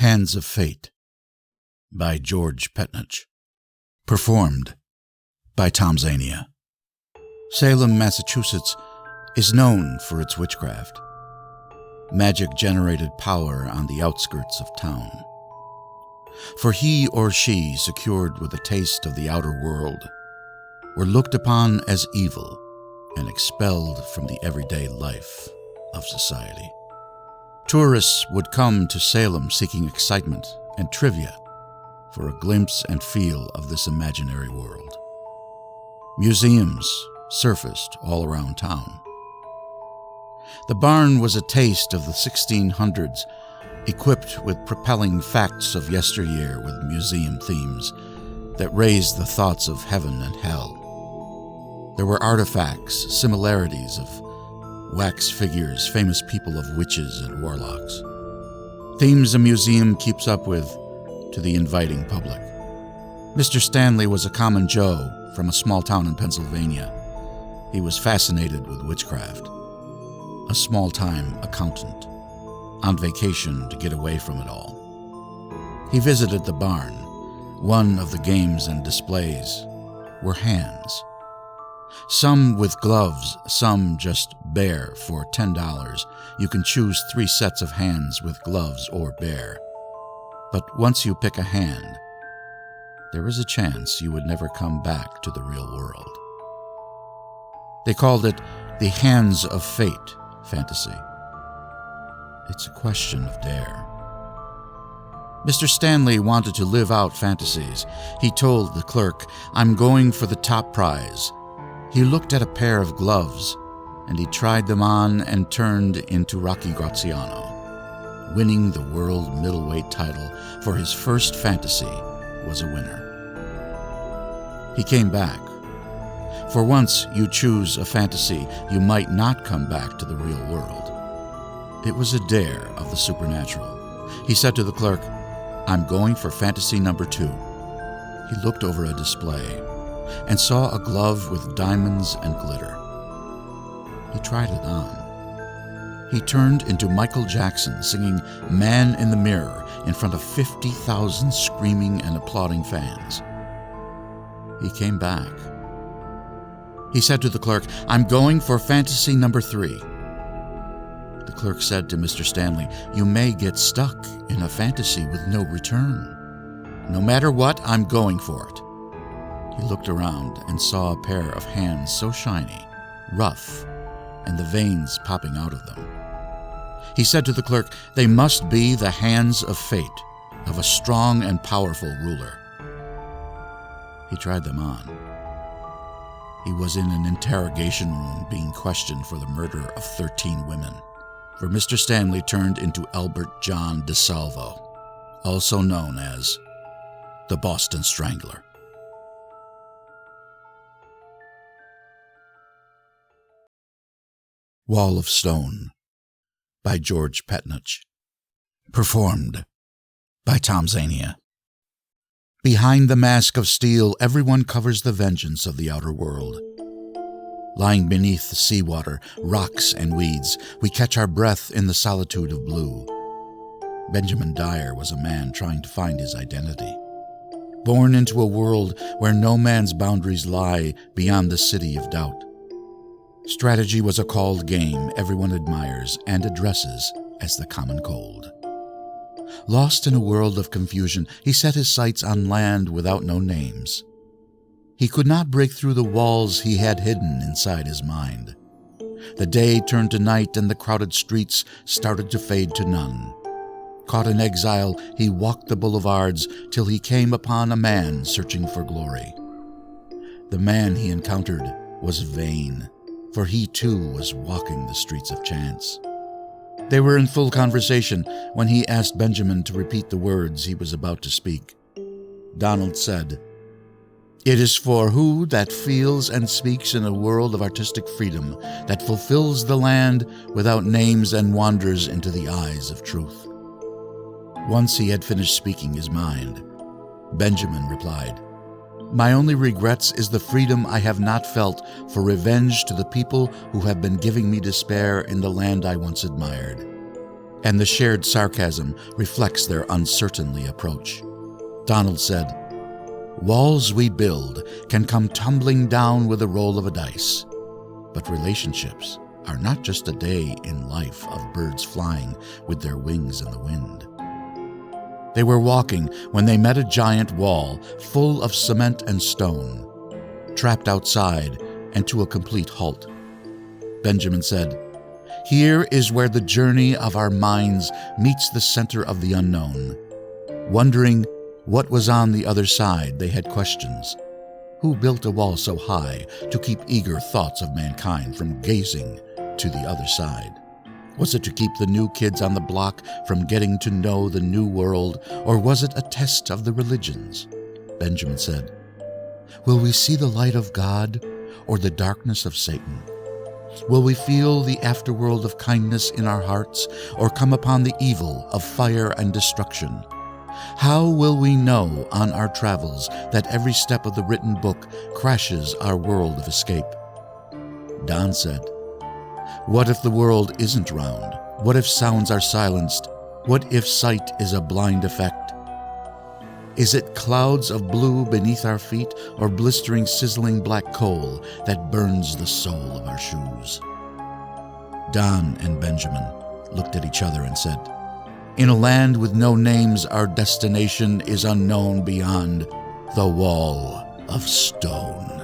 Hands of Fate by George Petnuch. Performed by Zainea. Salem, Massachusetts is known for its witchcraft. Magic-generated power on the outskirts of town. For he or she secured with a taste of the outer world were looked upon as evil and expelled from the everyday life of society. Tourists would come to Salem seeking excitement and trivia for a glimpse and feel of this imaginary world. Museums surfaced all around town. The barn was a taste of the 1600s, equipped with propelling facts of yesteryear with museum themes that raised the thoughts of heaven and hell. There were artifacts, similarities of wax figures, famous people of witches and warlocks. Themes a museum keeps up with to the inviting public. Mr. Stanley was a common Joe from a small town in Pennsylvania. He was fascinated with witchcraft. A small-time accountant, on vacation to get away from it all. He visited the barn. One of the games and displays were hands. Some with gloves, some just bare for $10. You can choose 3 sets of hands with gloves or bare. But once you pick a hand, there is a chance you would never come back to the real world. They called it the Hands of Fate fantasy. It's a question of dare. Mr. Stanley wanted to live out fantasies. He told the clerk, "I'm going for the top prize." He looked at a pair of gloves, and he tried them on and turned into Rocky Graziano. Winning the world middleweight title for his first fantasy was a winner. He came back. For once you choose a fantasy, you might not come back to the real world. It was a dare of the supernatural. He said to the clerk, "I'm going for fantasy number 2. He looked over a display and saw a glove with diamonds and glitter. He tried it on. He turned into Michael Jackson singing Man in the Mirror in front of 50,000 screaming and applauding fans. He came back. He said to the clerk, "I'm going for fantasy number 3. The clerk said to Mr. Stanley, "You may get stuck in a fantasy with no return. No matter what, I'm going for it." He looked around and saw a pair of hands so shiny, rough, and the veins popping out of them. He said to the clerk, "They must be the hands of fate, of a strong and powerful ruler." He tried them on. He was in an interrogation room being questioned for the murder of 13 women. For Mr. Stanley turned into Albert John DeSalvo, also known as the Boston Strangler. Wall of Stone by George Petnuch. Performed by Zainea. Behind the mask of steel, everyone covers the vengeance of the outer world. Lying beneath the seawater, rocks and weeds, we catch our breath in the solitude of blue. Benjamin Dyer was a man trying to find his identity. Born into a world where no man's boundaries lie beyond the city of doubt. Strategy was a called game everyone admires and addresses as the common cold. Lost in a world of confusion, he set his sights on land without no names. He could not break through the walls he had hidden inside his mind. The day turned to night and the crowded streets started to fade to none. Caught in exile, he walked the boulevards till he came upon a man searching for glory. The man he encountered was vain, for he too was walking the streets of chance. They were in full conversation when he asked Benjamin to repeat the words he was about to speak. Donald said, "It is for who that feels and speaks in a world of artistic freedom that fulfills the land without names and wanders into the eyes of truth." Once he had finished speaking his mind, Benjamin replied, "My only regrets is the freedom I have not felt for revenge to the people who have been giving me despair in the land I once admired. and the shared sarcasm reflects their uncertainly approach. Donald said, "Walls we build can come tumbling down with a roll of a dice, but relationships are not just a day in life of birds flying with their wings in the wind." They were walking when they met a giant wall full of cement and stone, trapped outside and to a complete halt. Benjamin said, "Here is where the journey of our minds meets the center of the unknown." Wondering what was on the other side, they had questions. Who built a wall so high to keep eager thoughts of mankind from gazing to the other side? Was it to keep the new kids on the block from getting to know the new world, or was it a test of the religions? Benjamin said, "Will we see the light of God or the darkness of Satan? Will we feel the afterworld of kindness in our hearts, or come upon the evil of fire and destruction? How will we know on our travels that every step of the written book crashes our world of escape?" Don said, "What if the world isn't round? What if sounds are silenced? What if sight is a blind effect? Is it clouds of blue beneath our feet, or blistering, sizzling black coal that burns the sole of our shoes?" Don and Benjamin looked at each other and said, "In a land with no names, our destination is unknown beyond the wall of stone."